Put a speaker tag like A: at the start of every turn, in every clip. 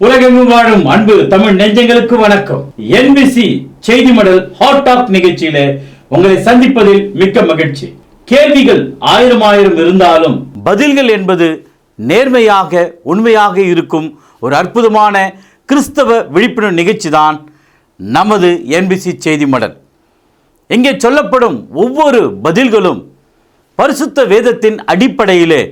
A: உலகெங்கும் வாழும் அன்பு தமிழ் நெஞ்சங்களுக்கு வணக்கம். NBC செய்தி மடல் ஹாட் டாக் நிகழ்ச்சியிலே உங்களை சந்திப்பதில் மிக்க மகிழ்ச்சி. கேள்விகள் ஆயிரம் இருந்தாலும் பதில்கள் என்பது நேர்மையாக உண்மையாக இருக்கும் ஒரு அற்புதமான கிறிஸ்தவ விழிப்புணர்வு நிகழ்ச்சி தான் நமது NBC செய்தி மடல். இங்கே சொல்லப்படும் ஒவ்வொரு பதில்களும் பரிசுத்த வேதத்தின் அடிப்படையிலே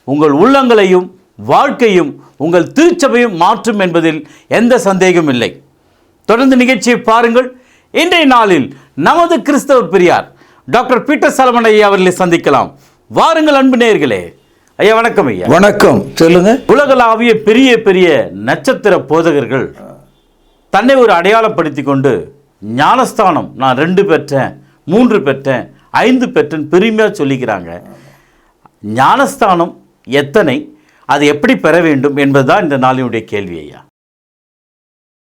A: உங்கள் உள்ளங்களையும் வாழ்க்கையும் உங்கள் திருச்சபையும் மாற்றும் என்பதில் எந்த சந்தேகமும் இல்லை. தொடர்ந்து நிகழ்ச்சியை பாருங்கள். இன்றைய நாளில் நமது கிறிஸ்தவ பெரியார் டாக்டர் பீட்டர் சாலமன் ஐயா அவர்களை சந்திக்கலாம். வாருங்கள் அன்பு நேயர்களே. ஐயா வணக்கம். ஐயா
B: வணக்கம். சொல்லுங்க.
A: உலகளாவிய பெரிய பெரிய நட்சத்திர போதகர்கள் தன்னை ஒரு அடையாளப்படுத்தி கொண்டு ஞானஸ்தானம் நான் 2 பெற்றேன், 3 பெற்றேன், 5 பெற்றேன் பெருமையாக சொல்லிக்கிறாங்க. ஞானஸ்தானம் எத்தனை, அது எப்படி பெற வேண்டும் என்பதுதான் இந்த நாளினுடைய கேள்வி. ஐயா,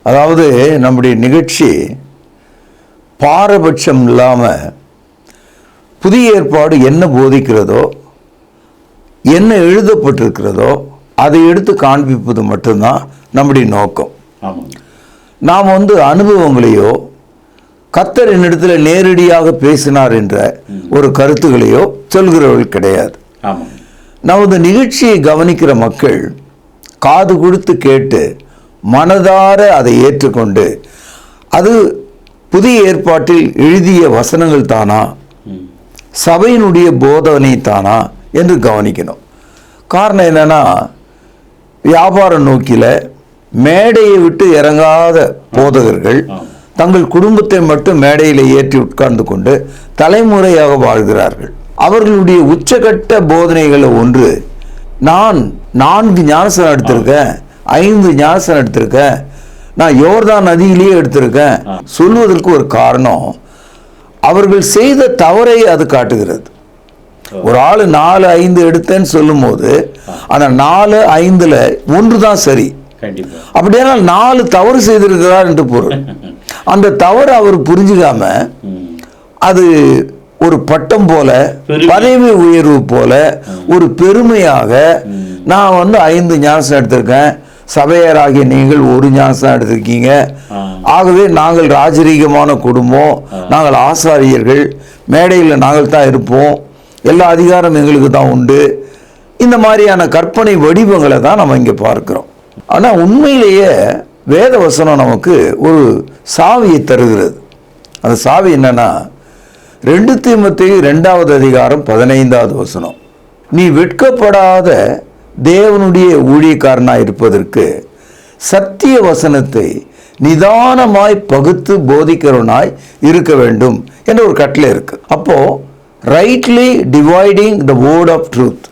B: அதாவது நம்முடைய நிகழ்ச்சி பாரபட்சம் இல்லாமல் புதிய ஏற்பாடு என்ன போதிக்கிறதோ, என்ன எழுதப்பட்டிருக்கிறதோ அதை எடுத்து காண்பிப்பது மட்டும்தான் நம்முடைய நோக்கம். நாம் அனுபவங்களையோ கர்த்தர் என்னிடத்தில் நேரடியாக பேசினார் என்ற ஒரு கருத்துக்களையோ சொல்கிறவர்கள் கிடையாது. நமது நிகழ்ச்சியை கவனிக்கிற மக்கள் காது கொடுத்து கேட்டு மனதார அதை ஏற்றுக்கொண்டு அது புதிய ஏற்பாட்டில் எழுதிய வசனங்கள் தானா, சபையினுடைய போதனை தானா என்று கவனிக்கணும். காரணம் என்னன்னா, வியாபார நோக்கில மேடையை விட்டு இறங்காத போதகர்கள் தங்கள் குடும்பத்தை மட்டும் மேடையில் ஏற்றி உட்கார்ந்து கொண்டு தலைமுறையாக வாழ்கிறார்கள். அவர்களுடைய உச்சகட்ட போதனைகளை ஒன்று, நான் 4 ஞானஸ்நானம் எடுத்திருக்கேன், 5 ஞானஸ்நானம் எடுத்திருக்கேன், நான் யோர்தான் நதியிலேயே எடுத்திருக்கேன் சொல்வதற்கு ஒரு காரணம், அவர்கள் செய்த தவறை அது காட்டுகிறது. ஒரு ஆள் 4, 5 எடுத்தேன்னு சொல்லும் போது அந்த 4, 5ல் 1 தான் சரி. அப்படியானால் 4 தவறு செய்திருக்கிறார் என்று பொருள். அந்த தவறு அவர் புரிஞ்சுக்காம அது ஒரு பட்டம் போல, பதவி உயர்வு போல, ஒரு பெருமையாக நான் 5 ஞானஸ்நானம் எடுத்திருக்கேன், சபையராகிய நீங்கள் 1 ஞானஸ்நானம் எடுத்திருக்கீங்க, ஆகவே நாங்கள் ராஜரீகமான குடும்பம், நாங்கள் ஆசாரியர்கள், மேடையில் நாங்கள் தான் இருப்போம், எல்லா அதிகாரம் எங்களுக்கு தான் உண்டு, இந்த மாதிரியான கற்பனை வடிவங்களை தான் நம்ம இங்கே பார்க்கிறோம். ஆனால் உண்மையிலேயே வேத வசனம் நமக்கு ஒரு சாவியை தருகிறது. அந்த சாவி என்னன்னா, 2 தீமோத்தேயு 2வது அதிகாரம் 15வது வசனம், நீ வெட்கப்படாத தேவனுடைய ஊழியக்காரனாய் இருப்பதற்கு சத்திய வசனத்தை நிதானமாய் பகுத்து போதிக்கிறவனாய் இருக்க வேண்டும் என்ற ஒரு கட்டளை இருக்கு. அப்போ rightly dividing the word of truth,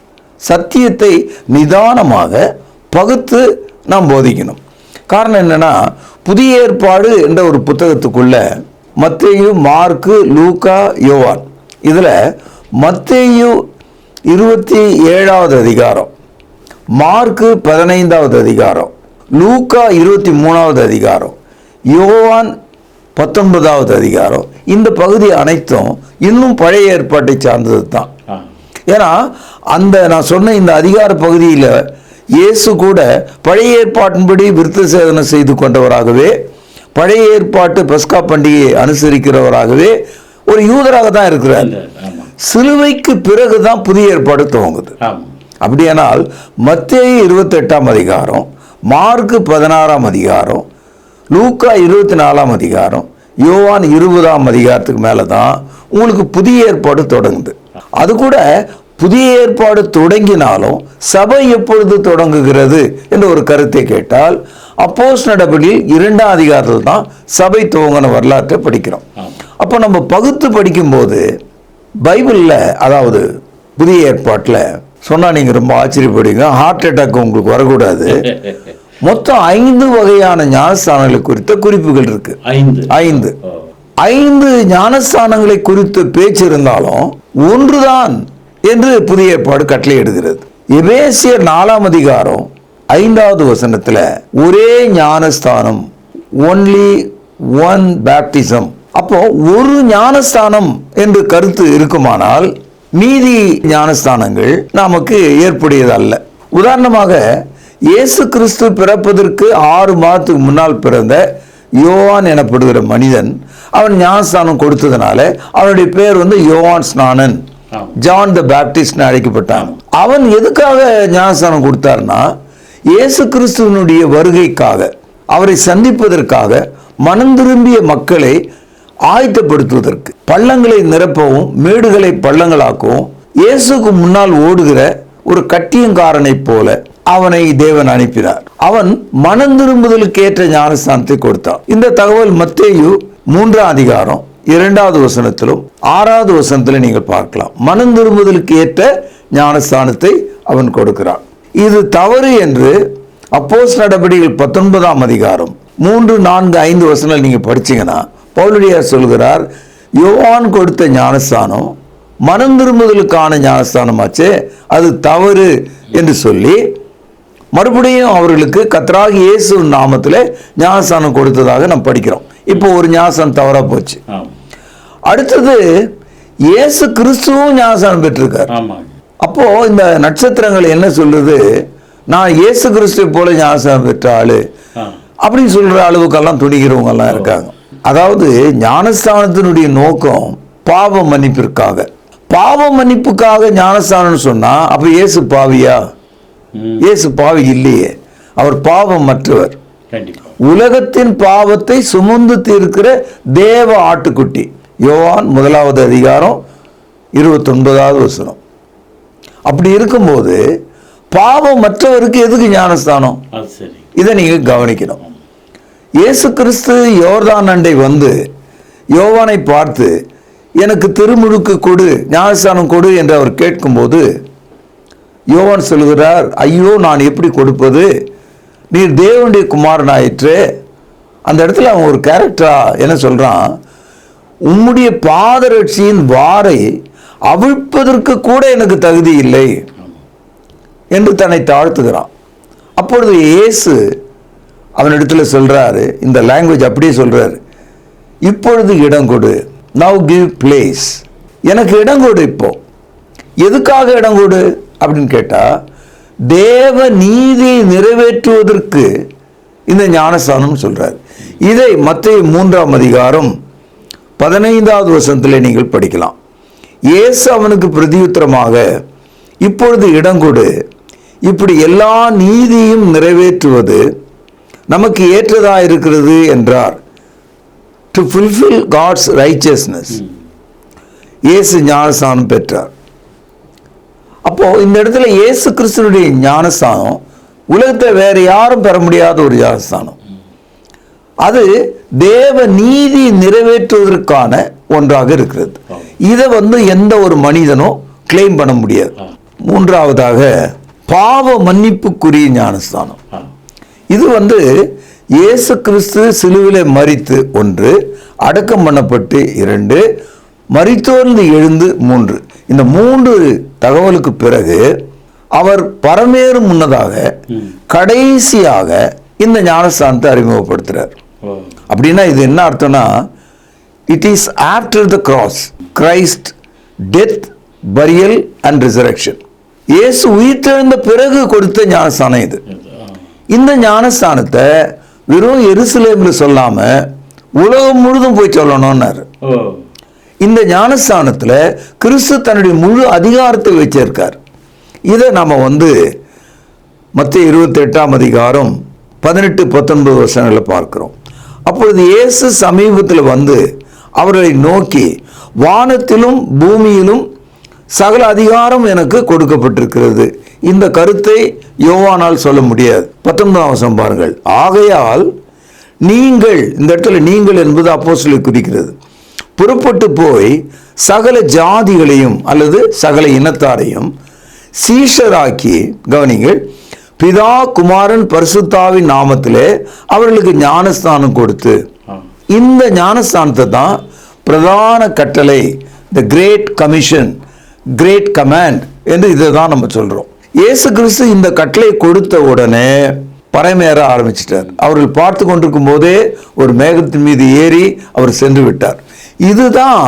B: சத்தியத்தை நிதானமாக பகுத்து நாம் போதிக்கணும். காரணம் என்னன்னா, புதிய ஏற்பாடு என்ற ஒரு புத்தகத்துக்குள்ள மத்தேயு, மார்க்கு, லூக்கா, யோவான், இதில் மத்தேயு 27வது அதிகாரம், மார்க்கு 15வது அதிகாரம், லூக்கா 23வது அதிகாரம், யோவான் 19வது அதிகாரம், இந்த பகுதி அனைத்தும் இன்னும் பழைய ஏற்பாட்டை சார்ந்தது தான். ஏன்னா நான் சொன்ன இந்த அதிகார பகுதியில் இயேசு கூட பழைய ஏற்பாட்டின்படி விருத்த சேதனம் செய்து கொண்டவராகவே, பழைய ஏற்பாட்டு பஸ்கா பண்டிகையை அனுசரிக்கிறவராகவே ஒரு யூதராக தான் இருக்கிறார். சிலுவைக்கு பிறகுதான் புதிய ஏற்பாடு துவங்குது. அப்படியானால் மத்தேயு 28ஆம் அதிகாரம், மார்க்கு 16ஆம் அதிகாரம், லூக்கா 24ஆம் அதிகாரம், யோவான் 20ஆம் அதிகாரத்துக்கு மேலே தான் உங்களுக்கு புதிய ஏற்பாடு தொடங்குது. அது கூட புதிய ஏற்பாடு தொடங்கினாலும் சபை எப்பொழுது தொடங்குகிறது என்ற ஒரு கருத்தை கேட்டால், அப்போஸ்தலர் நடபடியில் 2ஆம் அதிகாரத்தில் தான் சபை துவங்கின வரலாற்றை படிக்கிறோம். அப்போ நம்ம பகுத்து படிக்கும்போது பைபிளில், அதாவது புதிய ஏற்பாட்டில் சொன்னால் நீங்கள் ரொம்ப ஆச்சரியப்படுவீங்க, ஹார்ட் அட்டாக் உங்களுக்கு வரக்கூடாது, மொத்தம் 5 வகையான ஞானஸ்தானங்களை குறித்த குறிப்புகள் இருக்கு. 5 ஞானஸ்தானங்களை குறித்த பேச்சு இருந்தாலும் ஒன்றுதான் என்று புதிய ஏற்பாடு கட்டளை எடுக்கிறது. எபேசியர் 4ஆம் அதிகாரம் 5வது வசனத்தில் ஒரே ஞானஸ்தானம், ஒன்லி ஒன் பேப்டிசம். அப்போ ஒரு ஞானஸ்தானம் என்று கருத்து இருக்குமானால் மீதி ஞானஸ்தானங்கள் நமக்கு ஏற்புடையது அல்ல. உதாரணமாக இயேசு கிறிஸ்து பிறப்பதற்கு 6 மாதத்துக்கு முன்னால் பிறந்த யோவான் எனப்படுகிற மனிதன் அவன் ஞானஸ்தானம் கொடுத்ததுனால அவனுடைய பேர் யோவான் ஸ்நானன், ஜான் த பேப்டிஸ்ட் அழைக்கப்பட்டான். அவன் எதுக்காக ஞானஸ்தானம் கொடுத்தார்னா, இயேசு கிறிஸ்துவனுடைய வருகைக்காக, அவரை சந்திப்பதற்காக மனம் திரும்பிய மக்களை ஆயத்தப்படுத்துவதற்கு, பள்ளங்களை நிரப்பவும் மேடுகளை பள்ளங்களாக்கவும் இயேசுக்கு முன்னால் ஓடுகிற ஒரு கட்டியங்காரனை போல அவனை தேவன் அனுப்பினார். அவன் மனம் திரும்புதலுக்கு ஏற்ற ஞானஸ்தானத்தை கொடுத்தான். இந்த தகவல் மத்தேயு 3ஆம் அதிகாரம் 2வது வசனத்திலும் 6வது வசனத்திலும் நீங்கள் பார்க்கலாம். மனம் திரும்புதலுக்கு ஏற்ற ஞானஸ்தானத்தை அவன் கொடுக்கிறான். இது தவறு என்று அப்போஸ்தலர் நடபடிகள் 19ஆம் அதிகாரம் 3, 4, 5 வசனங்கள் நீங்க படிச்சீங்கன்னா பவுலடியார் சொல்கிறார், யோவான் கொடுத்த ஞானஸ்தானம் மனம் திரும்புதலுக்கான ஞானஸ்தானமாச்சே, அது தவறு என்று சொல்லி மறுபடியும் அவர்களுக்கு கர்த்தராகிய இயேசு நாமத்தில் ஞானஸ்தானம் கொடுத்ததாக நாம் படிக்கிறோம். இப்போ ஒரு ஞானஸ்தானம் தவறா போச்சு. அடுத்தது இயேசு கிறிஸ்துவும் ஞானஸ்தானம் பெற்றிருக்கார். அப்போ இந்த நட்சத்திரங்கள் என்ன சொல்றது, நான் இயேசு கிறிஸ்துவை போல ஞானஸ்தானம் பெற்ற ஆளு அப்படின்னு சொல்ற அளவுக்கெல்லாம் துணிகிறவங்க எல்லாம் இருக்காங்க. அதாவது ஞானஸ்தானத்தினுடைய நோக்கம் பாவ மன்னிப்பிற்காக. பாவ மன்னிப்புக்காக ஞானஸ்தானம் சொன்னா அப்ப இயேசு பாவியா? இயேசு பாவி இல்லையே, அவர் பாவம் மற்றவர். உலகத்தின் பாவத்தை சுமந்து தீர்க்கிற தேவ ஆட்டுக்குட்டி. யோவான் 1வது அதிகாரம் 29வது வசனம். அப்படி இருக்கும்போது பாவம் மற்றவருக்கு எதுக்கு ஞானஸ்தானம்? இதை நீங்க கவனிக்கணும். இயேசு கிறிஸ்து யோர்தான் அண்டை வந்து யோவானை பார்த்து எனக்கு திருமுழுக்கு கொடு, ஞானஸ்தானம் கொடு என்று அவர் கேட்கும்போது யோவான் சொல்கிறார், ஐயோ நான் எப்படி கொடுப்பது, நீர் தேவனுடைய குமாரனாயிற்று. அந்த இடத்துல அவன் ஒரு கேரக்டரா என்ன சொல்றான், உம்முடைய பாதரட்சியின் வாரை அவிழ்ப்பதற்கு கூட எனக்கு தகுதி இல்லை என்று தன்னை தாழ்த்துகிறான். அப்பொழுது இயேசு அவனிடத்துல சொல்றாரு, இந்த லாங்குவேஜ் அப்படியே சொல்றாரு, இப்பொழுது இடம் கொடு, நவ் கிவ் பிளேஸ், எனக்கு இடம் கொடு. இப்போ எதுக்காக இடம் கொடு அப்படின்னு கேட்டா, தேவ நீதியை நிறைவேற்றுவதற்கு இந்த ஞானஸ்தானம் சொல்றார். இதை மத்தேயு 3ஆம் அதிகாரம் 15வது வசனத்திலே நீங்கள் படிக்கலாம். இயேசு அவனுக்கு பிரதியுத்தரமாக, இப்பொழுது இடம் கொடு, இப்படி எல்லா நீதியும் நிறைவேற்றுவது நமக்கு ஏற்றதா இருக்கிறது என்றார். To fulfill God's righteousness. இயேசு ஞானஸ்தானம் பெற்றார். அப்போ இந்த இடத்துல இயேசு கிறிஸ்துனுடைய ஞானஸ்தானம் உலகத்தில் வேற யாரும் பெற முடியாத ஒரு ஞானஸ்தானம். அது தேவ நீதி நிறைவேற்றுவதற்கான ஒன்றாக இருக்கிறது. இதை எந்த ஒரு மனிதனும் கிளைம் பண்ண முடியாது. 3ஆவதாக பாவ மன்னிப்புக்குரிய ஞானஸ்தானம். இது இயேசு கிறிஸ்து சிலுவிலே மரித்து 1, அடக்கம் பண்ணப்பட்டு 2, மரித்தோர்ந்து எழுந்து 3. இந்த 3 தகவலுக்கு பிறகு அவர் பரமேறும் முன்னதாக கடைசியாக இந்த ஞானஸ்தானத்தை அறிமுகப்படுத்துறார். அப்படின்னா இது என்ன அர்த்தம்னா, it is after the cross, Christ death, burial and resurrection. இயேசு உயிர்த்தெழுந்த பிறகு கொடுத்த ஞானஸ்தானம் இது. இந்த ஞானஸ்தானத்தை வெறும் எருசலேம்ல சொல்லாம உலகம் முழுதும் போய் சொல்லணும்னாரு. இந்த ஞானஸ்தானத்துல கிறிஸ்து தன்னுடைய முழு அதிகாரத்தை வச்சிருக்கார். இதை நாம மத்தேயு 28ஆம் அதிகாரம் 18, 19 வசனங்களை பார்க்கிறோம். அப்பொழுது இயேசு சமீபத்தில் அவர்களை நோக்கி, வானத்திலும் பூமியிலும் சகல அதிகாரம் எனக்கு கொடுக்கப்பட்டிருக்கிறது. இந்த கருத்தை யோவானால் சொல்ல முடியாது. 19ஆம் வசனம் பாருங்கள். ஆகையால் நீங்கள், இந்த இடத்துல நீங்கள் என்பது அப்போஸ்தலரை குறிக்கிறது, புறப்பட்டு போய் சகல ஜாதிகளையும் அல்லது சகல இனத்தாரையும் சீஷராக்கி, கவனிங்கள், பிதா குமாரன் பரிசுத்தாவின் நாமத்திலே அவர்களுக்கு ஞானஸ்தானம் கொடுத்து. இந்த ஞானஸ்தானத்தை தான் பிரதான கட்டளை, the great commission, great command என்று இதை தான் நம்ம சொல்றோம். இயேசு கிறிஸ்து இந்த கட்டளை கொடுத்த உடனே பரமேற ஆரம்பிச்சிட்டார். அவர்கள் பார்த்து கொண்டிருக்கும் போதே ஒரு மேகத்தின் மீது ஏறி அவர் சென்று விட்டார். இதுதான்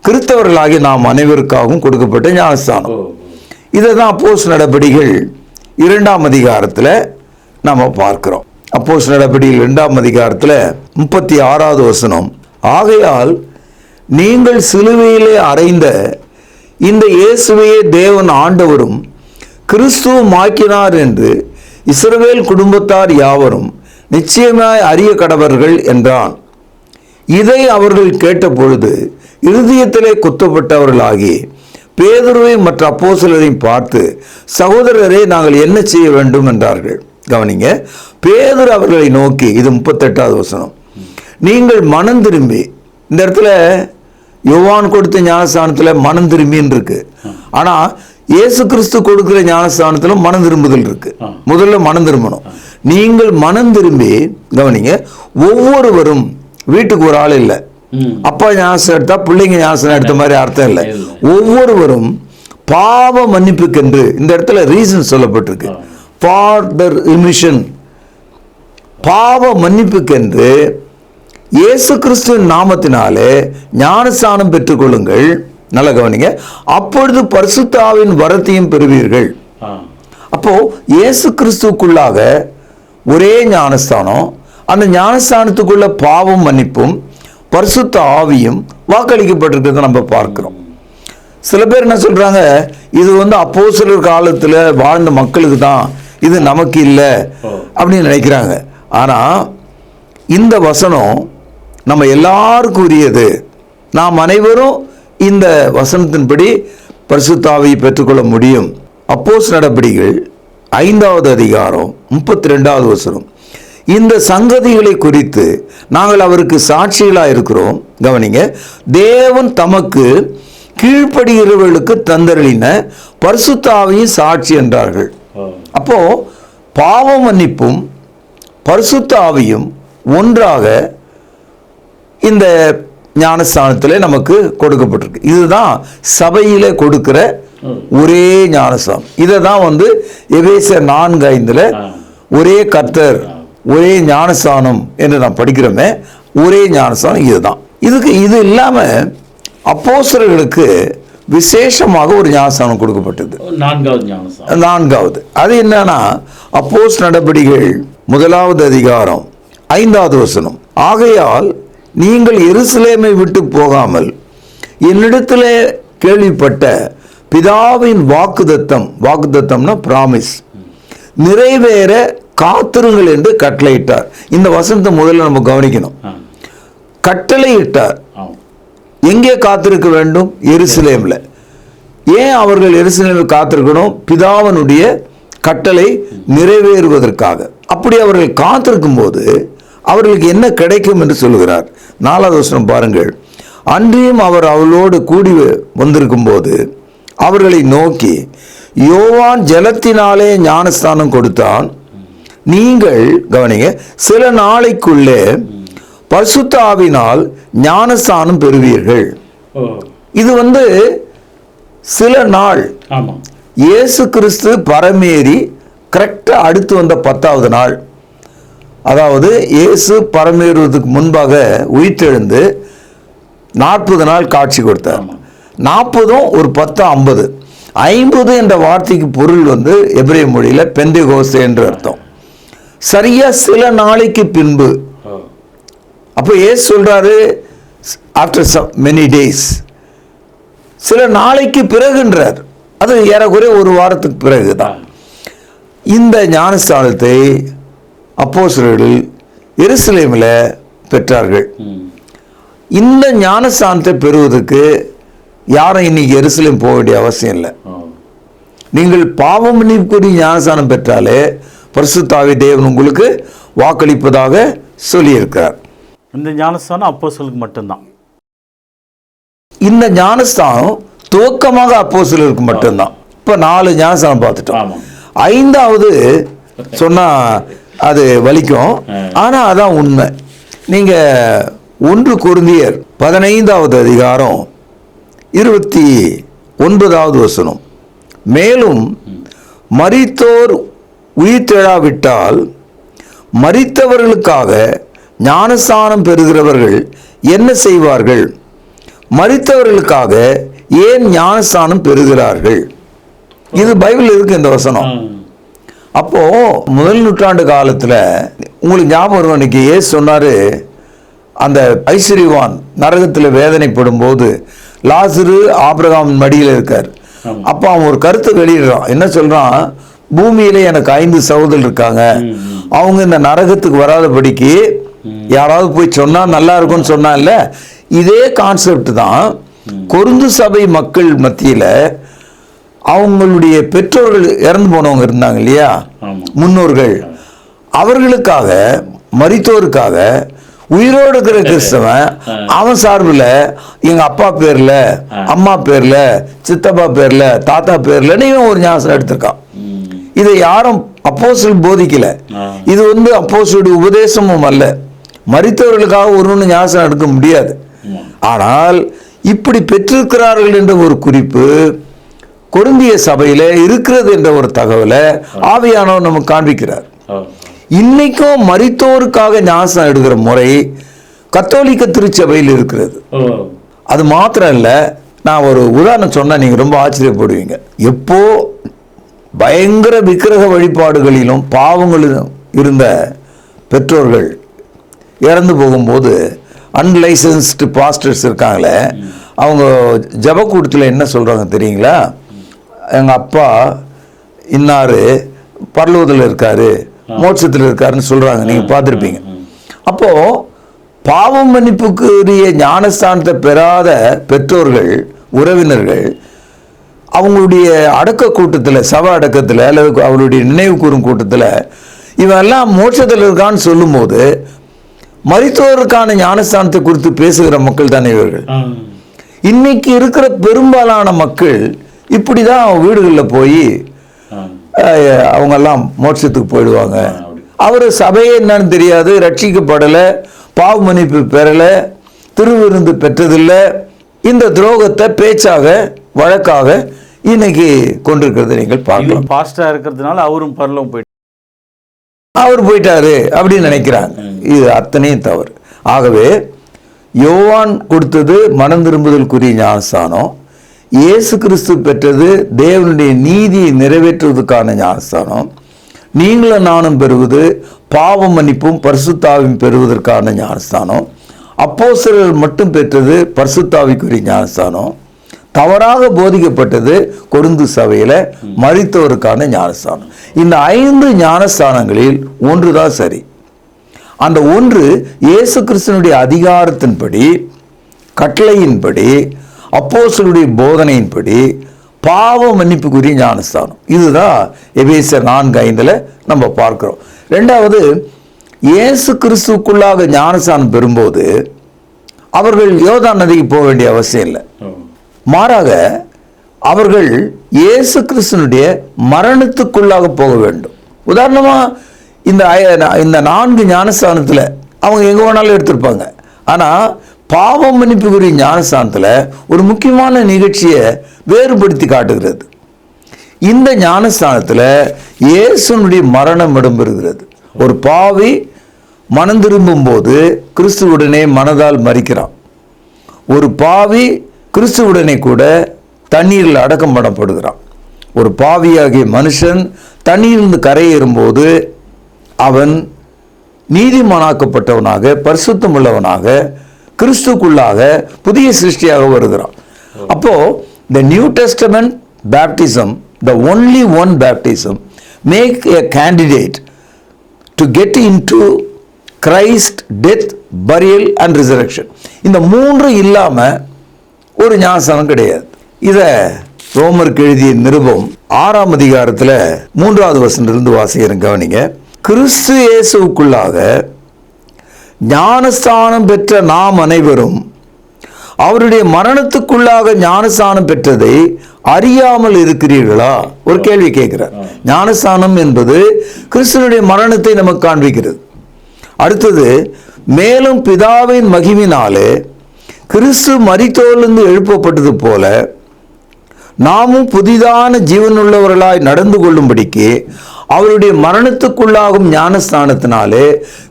B: கிறிஸ்தவர்களாகிய நாம் அனைவருக்காகவும் கொடுக்கப்பட்ட ஞானஸ்தானம். இதை தான் அப்போஸ்தலர் நடபடிகள் 2ஆம் அதிகாரத்தில் நாம பார்க்கிறோம். அப்போஸ்தலர் நடபடிகள் 2ஆம் அதிகாரத்தில் 36வது வசனம், ஆகையால் நீங்கள் சிலுவையிலே அறைந்த இந்த இயேசுவையே தேவன் ஆண்டவரும் கிறிஸ்துவும் ஆக்கினார் என்று இஸ்ரவேல் குடும்பத்தார் யாவரும் நிச்சயமாய் அறிய கடவர்கள் என்றான். இதை அவர்கள் கேட்டபொழுது இருதயத்திலே குத்தப்பட்டவர்களாகி பேதுருவை மற்ற அப்போஸ்தலரையும் பார்த்து, சகோதரரே, நாங்கள் என்ன செய்ய வேண்டும் என்றார்கள். கவனிங்க, பேதுரு அவர்களை நோக்கி, இது 38வது வசனம், நீங்கள் மனம் திரும்பி, இந்த இடத்துல யோவான் கொடுத்த ஞானஸ்தானத்தில் மனம் திரும்பின்னு இருக்கு. ஆனா இயேசு கிறிஸ்து கொடுக்கிற ஞானஸ்தானத்திலும் மனம் திரும்புதல் இருக்கு. முதல்ல மனம் திரும்பணும். நீங்கள் மனம் திரும்பி, கவனிங்க, ஒவ்வொருவரும், வீட்டுக்கு ஒரு ஆள் இல்லை, அப்பா ஞானஸ்தானம் எடுத்தா பிள்ளைங்க ஞானஸ்தானம் எடுத்த மாதிரி அர்த்தம் இல்லை. ஒவ்வொருவரும் பாவ மன்னிப்புக்கென்று, இந்த இடத்துல ரீசன் சொல்லப்பட்டிருக்கு, ஃபார் த ரிமிஷன், பாவ மன்னிப்புக்கென்று இயேசு கிறிஸ்துவின் நாமத்தினாலே ஞானஸ்தானம் பெற்றுக்கொள்ளுங்கள். நல்ல கவனிங்க, அப்பொழுது பரிசுத்த ஆவியின் வரத்தையும் பெறுவீர்கள். அப்போ இயேசு கிறிஸ்துக்குள்ளாக ஒரே ஞானஸ்தானம், அந்த ஞானஸ்தானத்துக்குள்ள பாவம் மன்னிப்பும் பரிசுத்த ஆவியும் வாக்களிக்கப்பட்டிருக்கிறத நம்ம பார்க்கிறோம். சில பேர் என்ன சொல்றாங்க, இது அப்போஸ்தலர் காலத்தில் வாழ்ந்த மக்களுக்கு தான், இது நமக்கு இல்லை அப்படின்னு நினைக்கிறாங்க. ஆனா இந்த வசனம் நம்ம எல்லாருக்கும் உரியது. நாம் அனைவரும் இந்த வசனத்தின்படி பரிசுத்த ஆவியை பெற்றுக்கொள்ள முடியும். அப்போஸ்தலர் நடபடிகள் 5வது அதிகாரம் 32வது வசனம், இந்த சங்கதிகளை குறித்து நாங்கள் அவருக்கு சாட்சிகளாக இருக்கிறோம். கவனிங்க, தேவன் தமக்கு கீழ்ப்படுகிறவர்களுக்கு தந்தருளின பரிசுத்த ஆவியின் சாட்சி என்றார்கள். அப்போ பாவ மன்னிப்பும் பரிசுத்த ஆவியும் ஒன்றாக இந்த ஞானஸ்தானத்திலே நமக்கு கொடுக்கப்பட்டிருக்கு. இதுதான் சபையிலே கொடுக்கிற ஒரே ஞானஸ்தானம். இதை தான் எபேசியர் 4:5 ஒரே கர்த்தர் ஒரே ஞானஸ்தானம் என்று நாம் படிக்கிறோமே, ஒரே ஞானஸ்தானம் இதுதான். இது இல்லாம அப்போஸ்தலர்களுக்கு விசேஷமாக ஒரு ஞானஸ்தானம் கொடுக்கப்பட்டது, 4வது. அது என்னன்னா, அப்போஸ்தலர் நடபடிகள் 1வது அதிகாரம் 5வது வசனம், ஆகையால் நீங்கள் எருசலேமை விட்டு போகாமல் என்னிடத்திலே கேள்விப்பட்ட பிதாவின் வாக்குத்தத்தம்னா பிராமிஸ், நிறைவேற காத்திருங்கள் என்று கட்டளையிட்டார். இந்த வசனத்தை முதல்ல நம்ம கவனிக்கணும். கட்டளையிட்டார். எங்கே காத்திருக்க வேண்டும்? எருசலேம்ல. ஏன் அவர்கள் எருசலேமில் காத்திருக்கணும்? பிதாவினுடைய கட்டளை நிறைவேறுவதற்காக. அப்படி அவர்கள் காத்திருக்கும் போது அவர்களுக்கு என்ன கிடைக்கும் என்று சொல்லுகிறார். 4வது வசனம் பாருங்கள், அன்றியும் அவர் அவளோடு கூடி வந்திருக்கும் போது அவர்களை நோக்கி, யோவான் ஜலத்தினாலே ஞானஸ்தானம் கொடுத்தான், நீங்கள் கவனிங்க சில நாளைக்குள்ளே பரிசுத்த ஆவியினால் ஞானஸ்தானம் பெறுவீர்கள். இது சில நாள். இயேசு கிறிஸ்து பரமேறி கரெக்டா அடுத்து வந்த 10வது நாள், அதாவது இயேசு பரமேறுவதற்கு முன்பாக உயிர்த்தெழுந்து 40 நாள் காட்சி கொடுத்தார். 40ம் ஒரு 10 50. 50 என்ற வார்த்தைக்கு பொருள் எபிரேய மொழியில பெந்தெகோஸ்தே என்று அர்த்தம். சரியா சில நாளைக்கு பின்பு. அப்போ ஏசு சொல்றாரு, ஆஃப்டர் மெனி டேஸ், சில நாளைக்கு பிறகுன்றார். அது ஏறக்குறைய ஒரு வாரத்துக்கு பிறகுதான் இந்த ஞானஸ்தானத்தை அப்போஸ்தலர்கள் எருசலேமில் பெற்றார்கள். இந்த ஞானஸ்தானத்தை பெறுவதற்கு யாரும் இன்னைக்கு எருசலேம் போக வேண்டிய அவசியம் இல்லை. நீங்கள் பாவம் மன்னிப்புக்குரிய ஞானஸ்தானம் பெற்றாலே பரிசுத்த ஆவி தேவன் உங்களுக்கு வாக்களிப்பதாக சொல்லியிருக்கிறார்.
A: இந்த ஞானஸ்தானம் அப்போஸ்தலருக்கு மட்டும்தான்.
B: இந்த ஞானஸ்தானம் துவக்கமாக அப்போஸ்தலருக்கு மட்டும்தான். இப்போ 4 ஞானஸ்தானம் பார்த்துட்டோம். 5வது சொன்னா அது வலிக்கும், ஆனா அதான் உண்மை. நீங்க 1 கொரிந்தியர் 15வது அதிகாரம் 29வது வசனம், மேலும் மரித்தோர் உயிர்த்தெழாவிட்டால் மரித்தவர்களுக்காக ஞானஸ்தானம் பெறுகிறவர்கள் என்ன செய்வார்கள்? மரித்தவர்களுக்காக ஏன் ஞானஸ்தானம் பெறுகிறார்கள்? இது பைபிள் இருக்கு இந்த வசனம். அப்போ முதல் நூற்றாண்டு காலத்துல உங்களுக்கு ஞாபகம் வரும், இன்னைக்கு இயேசு சொன்னாரு, அந்த ஐஸ்வர்யவான் நரகத்தில் வேதனைப்படும் போது லாசரு ஆபிரகாம் மடியில் இருக்கார். அப்போ அவன் ஒரு கருத்தை வெளியிடுறான். என்ன சொல்றான்? பூமியில எனக்கு 5 சகோதரர் இருக்காங்க, அவங்க இந்த நரகத்துக்கு வராதபடிக்கு யாராவது போய் சொன்னா நல்லா இருக்கும்னு சொன்னா இல்ல, இதே கான்செப்ட் தான் கொரிந்து சபை மக்கள் மத்தியில அவங்களுடைய பெற்றோர்கள் இறந்து போனவங்க இருந்தாங்க இல்லையா, முன்னோர்கள், அவர்களுக்காக மரித்தோருக்காக உயிரோடு இருக்கிற கிறிஸ்தவன் அவன் சார்பில் எங்க அப்பா பேர்ல, அம்மா பேர்ல, சித்தப்பா பேர்ல, தாத்தா பேர்ல இவன் ஒரு ஞாபகம் எடுத்திருக்கான். இதை யாரும் அப்போஸ்தலர் போதிக்கல. இது அப்போஸ்தலருடைய உபதேசமும் அல்ல. மரித்தவர்களுக்காக ஒருவனு ஞாபகம் எடுக்க முடியாது. ஆனால் இப்படி பெற்றிருக்கிறார்கள் என்ற ஒரு குறிப்பு கொரிந்திய சபையில இருக்கிறது என்ற ஒரு தகவலை ஆவியானவர் நமக்கு காண்பிக்கிறார். இன்னைக்கும் மரித்தோருக்காக ஞாபகம் எடுக்கிற முறை கத்தோலிக்க திருச்சபையில் இருக்கிறது. அது மாத்திரம் இல்ல, நான் ஒரு உதாரணம் சொன்னா நீங்க ரொம்ப ஆச்சரியப்படுவீங்க. எப்போ பயங்கர விக்கிரக வழிபாடுகளிலும் பாவங்களிலும் இருந்த பெற்றோர்கள் இறந்து போகும்போது அன்லைசன்ஸ்டு பாஸ்டர்ஸ் இருக்காங்களே, அவங்க ஜபக்கூட்டத்தில் என்ன சொல்றாங்க தெரியுங்களா? எங்க அப்பா இன்னாரு பரலோகத்தில் இருக்காரு, மோட்சத்தில் இருக்காருன்னு சொல்றாங்க. நீங்க பார்த்துருப்பீங்க. அப்போ பாவம் மன்னிப்புக்குரிய ஞானஸ்தானத்தை பெறாத பெற்றோர்கள், உறவினர்கள் அவங்களுடைய அடக்க கூட்டத்தில், சபை அடக்கத்தில் அல்லது அவருடைய நினைவு கூறும் கூட்டத்தில் இவன் எல்லாம் மோட்சத்தில் இருக்கான்னு சொல்லும்போது மரித்தோருக்கான ஞானஸ்தானத்தை குறித்து பேசுகிற மக்கள் தானே இவர்கள். இன்னைக்கு இருக்கிற பெரும்பாலான மக்கள் இப்படிதான் வீடுகளில் போய் அவங்கெல்லாம் மோட்சத்துக்கு போயிடுவாங்க. அவர் சபையே என்னன்னு தெரியாது, ரட்சிக்கப்படலை, பாவ மன்னிப்பு பெறலை, திருவிருந்து பெற்றதில்லை. இந்த துரோகத்தை பேச்சாக வழக்காக இன்னைக்கு கொண்டிருக்கிறது நீங்கள் பார்க்கலாம்.
A: பாஸ்டா இருக்கிறதுனால அவரும் பரலோகம் போயிட்டு
B: அவர் போயிட்டாரு அப்படின்னு நினைக்கிறாங்க. இது அத்தனையும் தவறு. ஆகவே யோவான் கொடுத்தது மனம் திரும்புதலுக்குரிய ஞானஸ்தானம், இயேசு கிறிஸ்து பெற்றது தேவனுடைய நீதியை நிறைவேற்றுவதற்கான ஞானஸ்தானம், நீங்களும் நானும் பெறுவது பாவ மன்னிப்பும் பரிசுத்தாவியும் பெறுவதற்கான ஞானஸ்தானம், அப்போஸ்தலர்கள் மட்டும் பெற்றது பரிசுத்தாவிக்குரிய ஞானஸ்தானம், தவறாக போதிக்கப்பட்டது கொரிந்து சபையில மரித்தோருக்கான ஞானஸ்தானம். இந்த 5 ஞானஸ்தானங்களில் ஒன்றுதான் சரி. அந்த ஒன்று இயேசு கிறிஸ்துவினுடைய அதிகாரத்தின்படி, கட்டளையின்படி, அப்போஸ்தலருடைய போதனையின்படி பாவ மன்னிப்புக்குரிய ஞானஸ்தானம். இதுதான் எபேசியர் 4:5 நம்ம பார்க்கிறோம். ரெண்டாவது, இயேசு கிறிஸ்துக்குள்ளாக ஞானஸ்தானம் பெறும்போது அவர்கள் யோர்தான் நதிக்கு போக வேண்டிய அவசியம் இல்லை. மாறாக அவர்கள் இயேசு கிறிஸ்துனுடைய மரணத்துக்குள்ளாக போக வேண்டும். உதாரணமா இந்த 4 ஞானஸ்தானத்துல அவங்க எங்க வேணாலும் எடுத்திருப்பாங்க. ஆனா பாவ மன்னிப்புக்குரிய ஞானஸ்தானத்துல ஒரு முக்கியமான நிகழ்ச்சியை வேறுபடுத்தி காட்டுகிறது. இந்த ஞானஸ்தானத்துல இயேசுனுடைய மரணம் இடம்பெறுகிறது. ஒரு பாவி மனம் திரும்பும் போது கிறிஸ்துவுடனே மனதால் மரிக்கிறான். ஒரு பாவி கிறிஸ்துவுடனே கூட தண்ணீரில் அடக்கம் பண்ணப்படுகிறான். ஒரு பாவியாகிய மனுஷன் தண்ணீரிலிருந்து கரையேறும்போது அவன் நீதிமானாக்கப்பட்டவனாக, பரிசுத்தம் உள்ளவனாக, கிறிஸ்துக்குள்ளாக புதிய சிருஷ்டியாக வருகிறான். அப்போ the New Testament baptism, the only one baptism, make a candidate to get into Christ death, burial and resurrection. இந்த 3 இல்லாம ஒரு ஞானஸ்தானம் கிடையாது. இத ரோமருக்கு எழுதிய நிருபம் 6ஆம் அதிகாரத்துல 3வது வசனத்திலிருந்து வாசிக்கிறேன், கவனிங்க. கிறிஸ்து இயேசுவுக்குள்ளாக ஞானஸ்தானம் பெற்ற நாம் அனைவரும் அவருடைய மரணத்துக்குள்ளாக ஞானஸ்தானம் பெற்றதை அறியாமல் இருக்கிறீர்களா? ஒரு கேள்வி கேட்கிறார். ஞானஸ்தானம் என்பது கிறிஸ்துவனுடைய மரணத்தை நமக்கு காண்பிக்கிறது. அடுத்தது, மேலும் பிதாவின் மகிமையினாலே கிறிஸ்து மரித்தோரிலிருந்து எழுப்பப்பட்டது போல நாமும் புதிதான ஜீவனுள்ளவர்களாய் நடந்து கொள்ளும்படிக்கு அவருடைய மரணத்துக்குள்ளாகும் ஞானஸ்தானத்தினாலே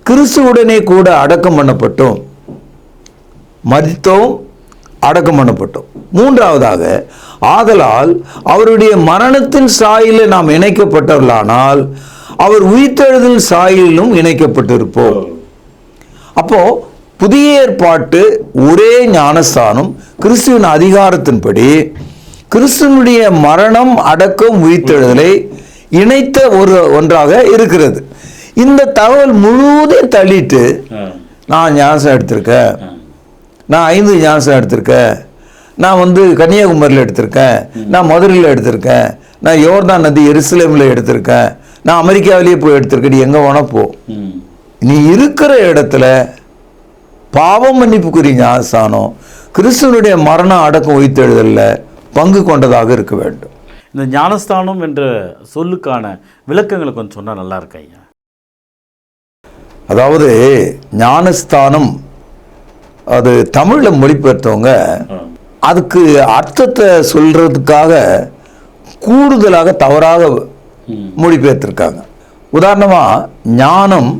B: கிறிஸ்துவுடனே கூட அடக்கம் பண்ணப்பட்டோம். மரித்தோம், அடக்கம் பண்ணப்பட்டோம். மூன்றாவதாக, ஆதலால் அவருடைய மரணத்தின் சாயிலே நாம் இணைக்கப்பட்டவர்களானால் அவர் உயிர்த்தெழுதல் சாயலிலும் இணைக்கப்பட்டிருப்போம். அப்போ புதிய ஏற்பாட்டு ஒரே ஞானஸ்தானம் கிறிஸ்துவின் அதிகாரத்தின்படி கிறிஸ்துவனுடைய மரணம், அடக்கம், உயிர்த்தெழுதலை இணைத்த ஒன்றாக இருக்கிறது. இந்த தகவல் முழுவதையும் தள்ளிட்டு நான் ஞானஸ்தானம் எடுத்திருக்கேன், நான் 5 ஞானஸ்தானம் எடுத்திருக்கேன், நான் கன்னியாகுமரியில் எடுத்திருக்கேன், நான் மதுரையில் எடுத்திருக்கேன், நான் யோர்தான் நதி எருசலேமில் எடுத்திருக்கேன், நான் அமெரிக்காவிலேயே போய் எடுத்திருக்கேன், நீ எங்கே வேணா போ. நீ இருக்கிற இடத்துல பாவ மன்னிப்புக்குரிய ஞானஸ்தானம் கிறிஸ்துவனுடைய மரணம், அடக்கம், உயிர்த்தெழுதலில் பங்கு கொண்டதாக இருக்க வேண்டும்.
A: இந்த ஞானஸ்தானம் என்ற சொல்லுக்கான விளக்கங்களை கொஞ்சம் சொன்னால் நல்லா இருக்கு ஐயா.
B: அதாவது ஞானஸ்தானம் அது தமிழில் மொழிபெயர்த்தவங்க அதுக்கு அர்த்தத்தை சொல்றதுக்காக கூடுதலாக தவறாக மொழிபெயர்த்திருக்காங்க. உதாரணமாக ஞானம்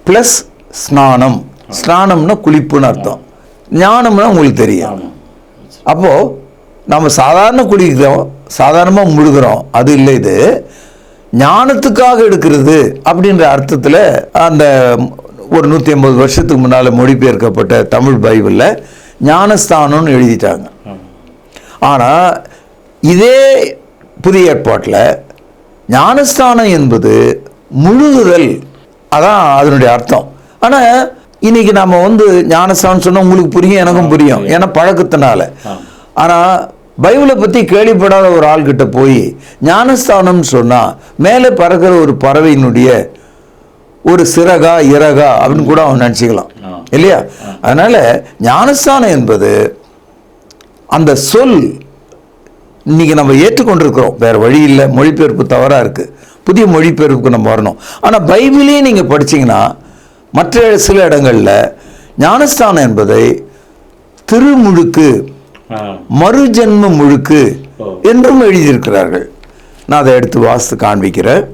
B: ப்ளஸ் ஸ்நானம். ஸ்நானம்னா குளிப்புன்னு அர்த்தம், ஞானம்னா உங்களுக்கு தெரியும். அப்போது நம்ம சாதாரண குளிக்கிறோம், சாதாரணமாக முழுகிறோம், அது இல்லை. இது ஞானத்துக்காக எடுக்கிறது அப்படின்ற அர்த்தத்தில் அந்த ஒரு 150 வருஷத்துக்கு முன்னால் மொழிபெயர்க்கப்பட்ட தமிழ் பைபிளில் ஞானஸ்தானம்னு எழுதிட்டாங்க. ஆனால் இதே புதிய ஏற்பாட்டில் ஞானஸ்தானம் என்பது முழுகுதல், அதான் அதனுடைய அர்த்தம். ஆனால் இன்னைக்கு நம்ம ஞானஸ்தானம் சொன்னால் உங்களுக்கு புரியும், எனக்கும் புரியும், ஏன்னா பழக்கத்தினால. ஆனால் பைபிளை பற்றி கேள்விப்படாத ஒரு ஆள்கிட்ட போய் ஞானஸ்தானம்னு சொன்னால் மேலே பறக்கிற ஒரு பறவையினுடைய ஒரு சிறகா இறகா அப்படின்னு கூட அவன் நினச்சிக்கலாம் இல்லையா? அதனால் ஞானஸ்தானம் என்பது அந்த சொல் இன்னைக்கு நம்ம ஏற்றுக்கொண்டிருக்கிறோம், வேறு வழி இல்லை, மொழிபெயர்ப்பு தவறாக இருக்குது, புதிய மொழிபெயர்ப்புக்கு நம்ம வரணும். ஆனால் பைபிளே நீங்கள் படிச்சிங்கன்னா மற்ற சில இடங்களில் ஞானஸ்தானம் என்பதை திருமுழுக்கு, மறுஜென்ம முழுக்கு என்றும் எழுதியிருக்கிறார்கள். நான் அதை எடுத்து வாசித்து காண்பிக்கிறேன்.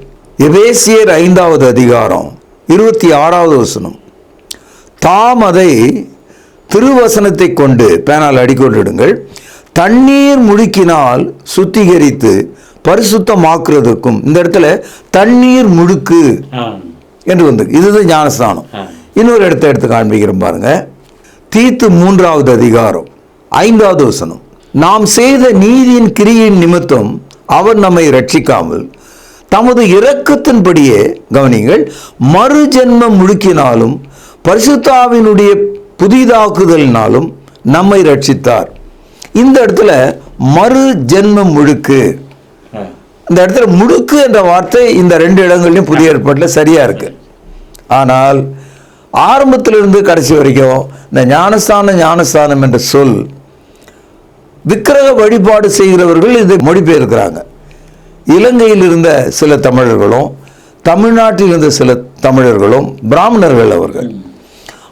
B: எபேசியர் 5வது அதிகாரம் 26வது வசனம். தாம் அதை திருவசனத்தை கொண்டு பேனால் அடிக்கொண்டிடுங்கள், தண்ணீர் முழுக்கினால் சுத்திகரித்து பரிசுத்தமாக்குறதுக்கும். இந்த இடத்துல தண்ணீர் முழுக்கு என்று இதுதான் ஞானஸ்தானம். இன்னொரு இடத்தை எடுத்து காண்பிக்கிறோம் பாருங்க. தீத்து 3வது அதிகாரம் 5வது வசனம். நாம் செய்த நீதியின் கிரியின் நிமித்தம் அவர் நம்மை ரட்சிக்காமல் தமது இரக்கத்தின்படியே, கவனிங்கள், மறுஜென்ம முழுக்கினாலும் பரிசுத்தாவினுடைய புதிதாக்குதலினாலும் நம்மை ரட்சித்தார். இந்த இடத்துல மறு ஜென்ம முழுக்கு, இந்த இடத்துல முழுக்கு என்ற வார்த்தை இந்த 2 இடங்கள்லையும் புதிய ஏற்பாட்டில் சரியா இருக்கு. ஆனால் ஆரம்பத்திலிருந்து கடைசி வரைக்கும் இந்த ஞானஸ்தானம் என்ற சொல் விக்கிரக வழிபாடு செய்கிறவர்கள் இதை மொழிபெயர்க்கிறாங்க. இலங்கையில் இருந்த சில தமிழர்களும் தமிழ்நாட்டில் இருந்த சில தமிழர்களும் பிராமணர்கள்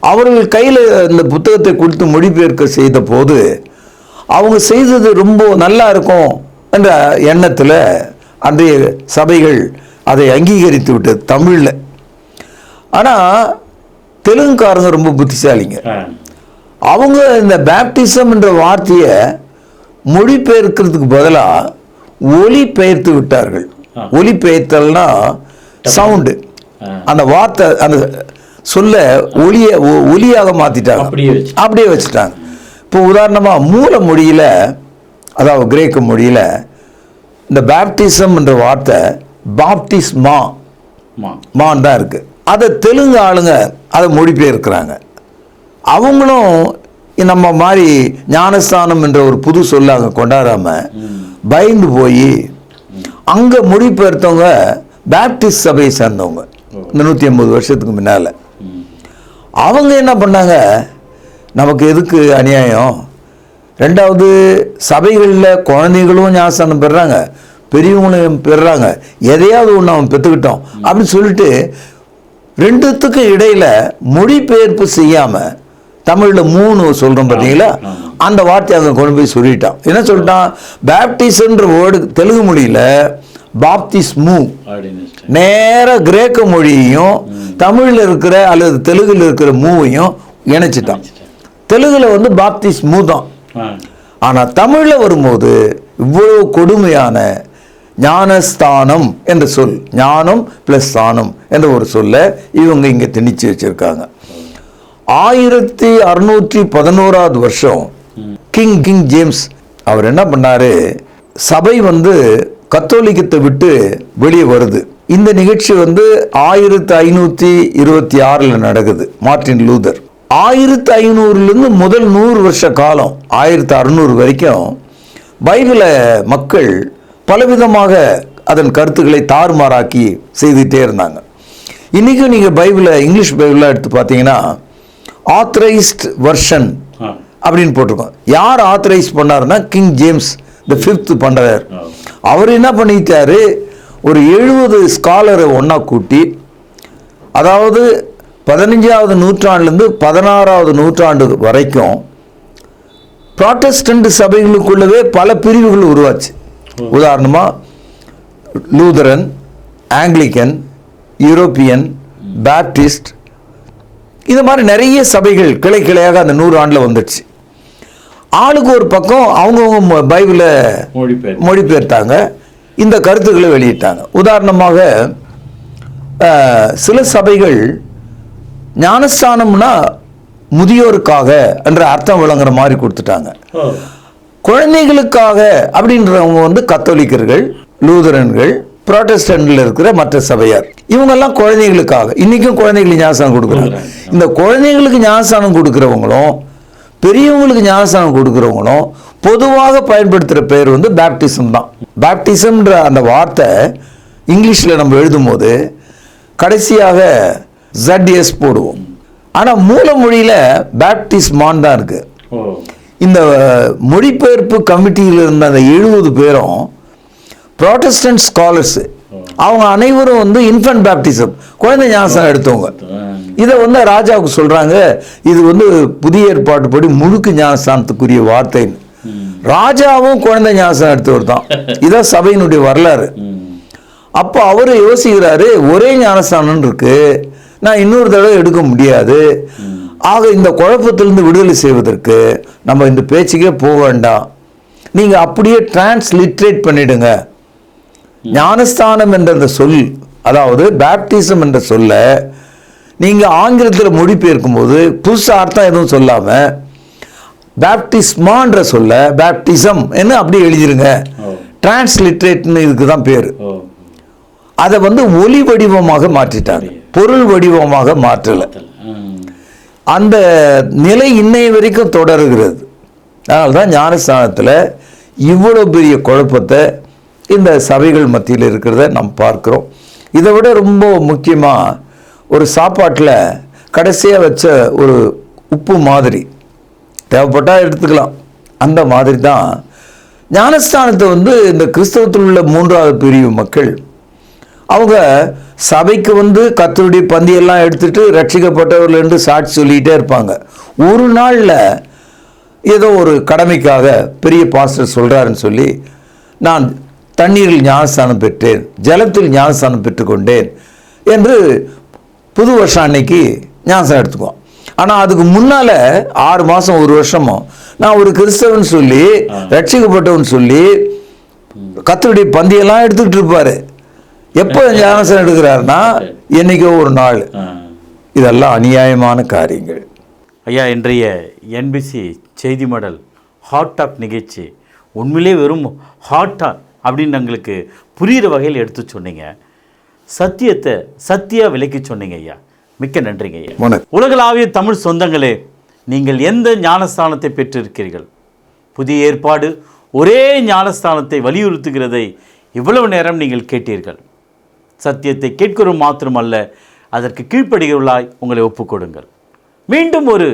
B: அவர்கள் கையில் இந்த புத்தகத்தை கொடுத்து மொழிபெயர்க்க செய்த போது அவங்க செய்தது ரொம்ப நல்லா இருக்கும் என்ற எண்ணத்தில் அன்றைய சபைகள் அதை அங்கீகரித்து விட்டது தமிழில். ஆனால் தெலுங்குக்காரங்க ரொம்ப புத்திசாலிங்க. அவங்க இந்த பேப்டிசம் என்ற வார்த்தையை மொழிபெயர்க்கிறதுக்கு பதிலாக ஒலி பெயர்த்து விட்டார்கள். ஒலி பெயர்த்தல்னா சவுண்டு, அந்த வார்த்தை அந்த சொல்ல ஒலியாக மாற்றிட்டாங்க, அப்படியே வச்சுட்டாங்க. இப்போ உதாரணமாக மூல மொழியில், அதாவது கிரேக்க மொழியில் இந்த பேப்டிசம் என்ற வார்த்தை பாப்டிஸ்மா மான் தான் இருக்குது. அதை தெலுங்கு ஆளுங்க அதை மொழிபெயர்க்கிறாங்க. அவங்களும் நம்ம மாதிரி ஞானஸ்தானம் என்ற ஒரு புது சொல்ல அங்கே கொண்டாடாமல் பயந்து போய் அங்கே மொழிபெயர்த்தவங்க பேப்டிஸ்ட் சபையை சேர்ந்தவங்க இந்த 150 வருஷத்துக்கு முன்னால். அவங்க என்ன பண்ணாங்க, நமக்கு எதுக்கு அநியாயம், ரெண்டாவது சபைகளில் குழந்தைகளும் ஞானஸ்தானம் பெறுறாங்க, பெரியவங்களும் பெறுறாங்க, எதையாவது ஒன்று அவன் பெற்றுக்கிட்டோம் அப்படின்னு சொல்லிட்டு 2த்துக்கு இடையில மொழிபெயர்ப்பு செய்யாமல் தமிழில் 3 சொல்கிறோம் பார்த்தீங்களா, அந்த வார்த்தையை அங்கே கொண்டு போய் சொல்லிட்டான். என்ன சொல்லிட்டான், பேப்டிஸ்ட்ன்ற வேர்டு தெலுங்கு மொழியில் பாப்திஸ்மு, நேர கிரேக்க மொழியையும் தமிழில் இருக்கிற அல்லது தெலுங்குல இருக்கிற மூவையும் இணைச்சிட்டான். தெலுங்குல பாப்திஸ்மு தான். ஆனால் தமிழில் வரும்போது இவ்வளவு கொடுமையான ஞானஸ்தானம் என்ற சொல், ஞானம் பிளஸ் ஸ்தானம் என்ற ஒரு சொல்ல இவங்க இங்க திணிச்சு வச்சிருக்காங்க. 1611 வருஷம் கிங் ஜேம்ஸ் அவர் என்ன பண்ணாரு, சபை கத்தோலிக்கத்தை விட்டு வெளியே வருது. இந்த நிகழ்ச்சி 1526 நடக்குது. மார்ட்டின் லூதர் 1500 முதல் 100 வருஷ காலம் 1600 வரைக்கும் பைபிளை மக்கள் பலவிதமாக அதன் கருத்துக்களை தாறுமாறாக்கி செய்துட்டே இருந்தாங்க. இன்னைக்கும் நீங்க பைபிளை, இங்கிலீஷ் பைபிளை எடுத்து பார்த்தீங்கன்னா ஆத்தரைஸ்ட் வெர்ஷன் அப்படின்னு போட்டிருக்கோம். யார் ஆத்தரைஸ் பண்ணாருன்னா கிங் ஜேம்ஸ் தி 5th பண்றார். அவர் என்ன பண்ணிட்டாரு, ஒரு 70 ஸ்காலரை ஒன்னா கூட்டி, அதாவது 15வது நூற்றாண்டுலேருந்து 16வது நூற்றாண்டு வரைக்கும் புராட்டஸ்டன்ட் சபைகளுக்குள்ளவே பல பிரிவுகள் உருவாச்சு. உதாரணமா லூதரன், ஆங்கிலிக்கன், யூரோப்பியன், பேப்டிஸ்ட், இது மாதிரி நிறைய சபைகள் கிளை கிளையாக அந்த 100 ஆண்டுல வந்துடுச்சு. ஆளுக்கு ஒரு பக்கம் அவங்கவுங்க பைபிளை மொழிபெயர்த்தாங்க, இந்த கருத்துக்களை வெளியிட்டாங்க. உதாரணமாக சில சபைகள் ஞானஸ்தானம்னா முதியோருக்காக என்ற அர்த்தம் விளங்குற மாதிரி கொடுத்துட்டாங்க. குழந்தைகளுக்காக அப்படின்றவங்க கத்தோலிக்கர்கள், லூதரன்கள், புராட்டஸ்டன்ட்ல இருக்கிற மற்ற சபையார், இவங்கெல்லாம் குழந்தைகளுக்காக இன்னைக்கும் குழந்தைகளுக்கு ஞானஸ்தானம் கொடுக்குறாங்க. இந்த குழந்தைகளுக்கு ஞானஸ்தானம் கொடுக்குறவங்களும் பெரியவங்களுக்கு ஞானஸ்தானம் கொடுக்குறவங்களும் பொதுவாக பயன்படுத்துகிற பேர் பேப்டிசம் தான். பேப்டிசம்ன்ற அந்த வார்த்தை இங்கிலீஷில் நம்ம எழுதும் போது கடைசியாக ZS போடுவோம். ஆனால் மூல மொழியில் பேப்டிஸ்மான் தான் இருக்கு. இந்த மொழிபெயர்ப்பு கமிட்டியில் இருந்த அந்த 70 பேரும் புராட்டஸ்டன்ட் ஸ்காலர்ஸ், அவங்க அனைவரும் இன்ஃபன்ட் பேப்டிசம், குழந்தை ஞானஸ்தானம் எடுத்தவங்க. இதை ராஜாவுக்கு சொல்றாங்க, இது புதிய ஏற்பாட்டு படி முழுக்க ஞானஸ்தானத்துக்குரிய வார்த்தைன்னு. ராஜாவும் குழந்தை ஞானஸ்தானம் எடுத்தவர் தான். இதான் சபையினுடைய வரலாறு. அப்போ அவரு யோசிக்கிறாரு, ஒரே ஞானஸ்தானம் இருக்கு, நான் இன்னொரு தடவை எடுக்க முடியாது. ஆக இந்த குழப்பத்திலிருந்து விடுதலை செய்வதற்கு நம்ம இந்த பேச்சுக்கே போக வேண்டாம், நீங்க அப்படியே டிரான்ஸ்லிட்ரேட் பண்ணிடுங்க. ஞானஸ்தானம் என்ற அந்த சொல், அதாவது பேப்டிசம் என்ற சொல்ல நீங்க ஆங்கிலத்தில் மொழிபெயர்க்கும் போது புதுசா அர்த்தம் எதுவும் சொல்லாம பேப்டிஸ்மான்ற சொல்ல பேப்டிசம் என்ன அப்படியே எழுதிருங்க. டிரான்ஸ்லிட்ரேட்னு இதுக்கு தான் பேரு. அதை ஒலி வடிவமாக மாற்றிட்டாங்க, பொருள் வடிவமாக மாற்றல. அந்த நிலை இன்னைய வரைக்கும் தொடருகிறது. அதனால்தான் ஞானஸ்தானத்தில் இவ்வளவு பெரிய குழப்பத்தை இந்த சபைகள் மத்தியில் இருக்கிறத நாம் பார்க்கிறோம். இதை விட ரொம்ப முக்கியமாக ஒரு சாப்பாட்டில் கடைசியாக வச்ச ஒரு உப்பு மாதிரி தேவைப்பட்டால் எடுத்துக்கலாம். அந்த மாதிரி தான் ஞானஸ்தானத்தை இந்த கிறிஸ்தவத்தில் உள்ள 3வது பிரிவு மக்கள் அவங்க சபைக்கு கர்த்தருடைய பந்தியெல்லாம் எடுத்துட்டு ரட்சிக்கப்பட்டவர்கள் என்று சாட்சி சொல்லிகிட்டே இருப்பாங்க. ஒரு நாளில் ஏதோ ஒரு கடமைக்காக பெரிய பாஸ்டர் சொல்கிறாருன்னு சொல்லி நான் தண்ணீரில் ஞானஸ்தானம் பெற்றேன், ஜலத்தில் ஞானஸ்தானம் பெற்றுக்கொண்டேன் என்று புது வருஷம் அன்னைக்கு ஞானஸ்தானம் எடுத்துக்குவோம். ஆனால் அதுக்கு முன்னால் 6 மாதம் 1 வருஷமோ நான் ஒரு கிறிஸ்தவன் சொல்லி ரட்சிக்கப்பட்டவன் சொல்லி கர்த்தருடைய பந்தியெல்லாம் எடுத்துக்கிட்டு இருப்பாரு. எப்போ ஞானஸ்தானம் எடுக்கிறாருன்னா என்னைக்கோ ஒரு நாள். இதெல்லாம் அநியாயமான காரியங்கள்.
A: ஐயா, இன்றைய NBC செய்தி மடல் ஹாட் டாக் நிகழ்ச்சி உண்மையிலே வெறும் ஹாட் டாக் அப்படின்னு எங்களுக்கு புரிகிற வகையில் எடுத்து சொன்னீங்க. சத்தியத்தை சத்தியாக விலைக்கு சொன்னீங்க ஐயா. மிக்க நன்றிங்க ஐயா. உலகளாவிய தமிழ் சொந்தங்களே, நீங்கள் எந்த ஞானஸ்தானத்தை பெற்றிருக்கிறீர்கள்? புதிய ஏற்பாடு ஒரே ஞானஸ்தானத்தை வலியுறுத்துகிறதை இவ்வளவு நேரம் நீங்கள் கேட்டீர்கள். சத்தியத்தை கேட்கிறது மாத்திரமல்ல, அதற்கு கீழ்ப்படுகிறவர்களாய் உங்களை ஒப்புக்கொடுங்கள். மீண்டும் ஒரு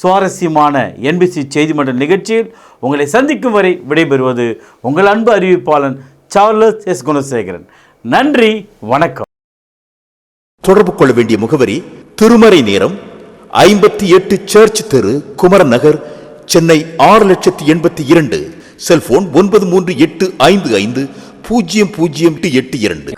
A: சுவாரஸ்யமான NBC செய்தி மண்டல நிகழ்ச்சியில் உங்களை சந்திக்கும் வரை விடைபெறுவது உங்கள் அன்பு அறிவிப்பாளன் சார்லஸ் எஸ் குணசேகரன். நன்றி, வணக்கம்.
C: தொடர்பு கொள்ள வேண்டிய முகவரி: திருமறை நேரம், 58 சர்ச் தெரு, குமரன் நகர், சென்னை 6,82,000. செல்போன் 9385500882.